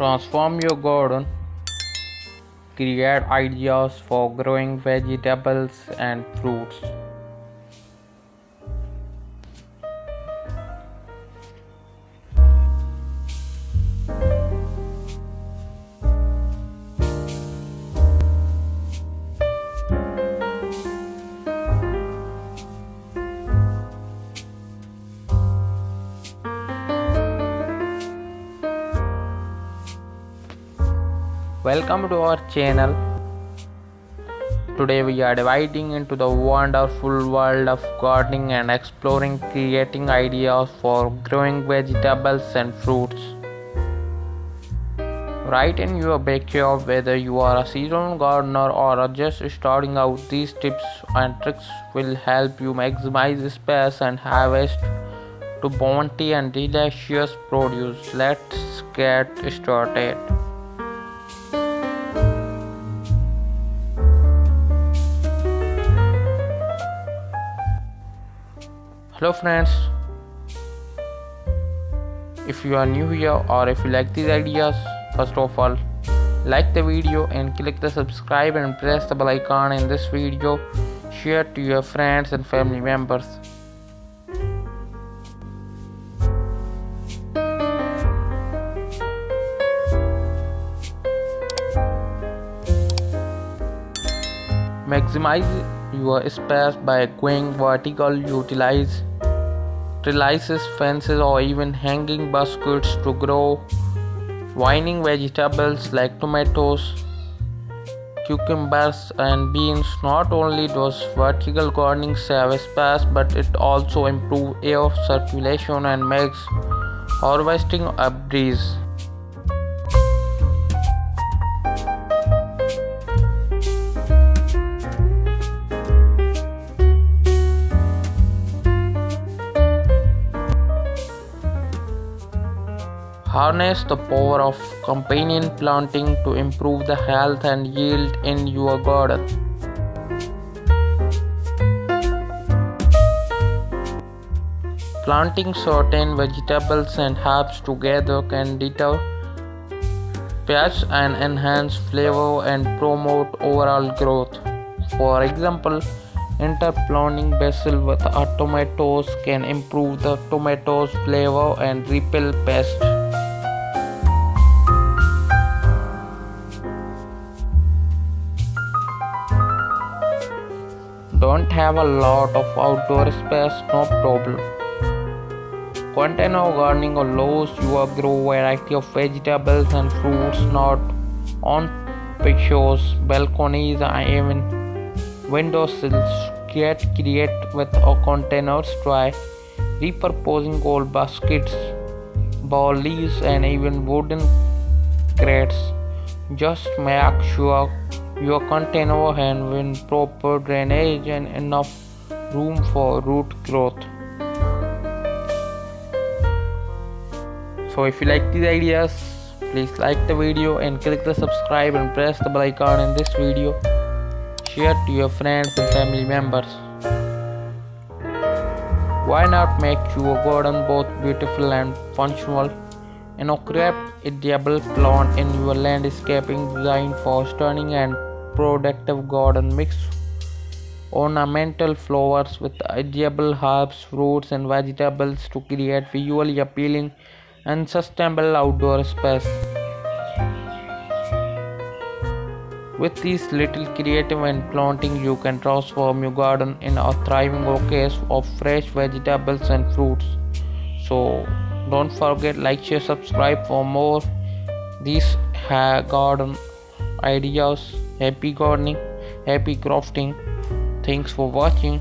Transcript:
Transform your garden. Create ideas for growing vegetables and fruits. Welcome to our channel. Today we are dividing into the wonderful world of gardening and exploring creating ideas for growing vegetables and fruits. Right in your backyard, whether you are a seasonal gardener or are just starting out, these tips and tricks will help you maximize space and harvest to bounty and delicious produce. Let's get started. Hello friends, if you are new here or if you like these ideas, first of all like the video and click the subscribe and press the bell icon in this video. Share to your friends and family members. Maximize your space by going vertical. Utilize trellises, fences, or even hanging baskets to grow vining vegetables like tomatoes, cucumbers, and beans. Not only does vertical gardening save space, but it also improves air circulation and makes harvesting a breeze. Harness the power of companion planting to improve the health and yield in your garden. Planting certain vegetables and herbs together can deter pests and enhance flavor and promote overall growth. For example, interplanting basil with tomatoes can improve the tomatoes' flavor and repel pests. Don't have a lot of outdoor space? No problem. Container gardening allows you to grow a variety of vegetables and fruits not on patios, balconies, and even windowsills. Get creative with containers. Try repurposing old baskets, ball leaves, and even wooden crates. Just make sure your container has proper drainage and enough room for root growth. So if you like these ideas, please like the video and click the subscribe and press the bell icon in this video. Share to your friends and family members. Why not make your garden both beautiful and functional? Inoculate edible plant in your landscaping design for stunning and productive garden. Mix ornamental flowers with edible herbs, fruits, and vegetables to create visually appealing and sustainable outdoor space. With these little creative and planting, you can transform your garden in a thriving oasis of fresh vegetables and fruits. So don't forget, like, share, subscribe for more these garden ideas. Happy gardening, happy crafting. Thanks for watching.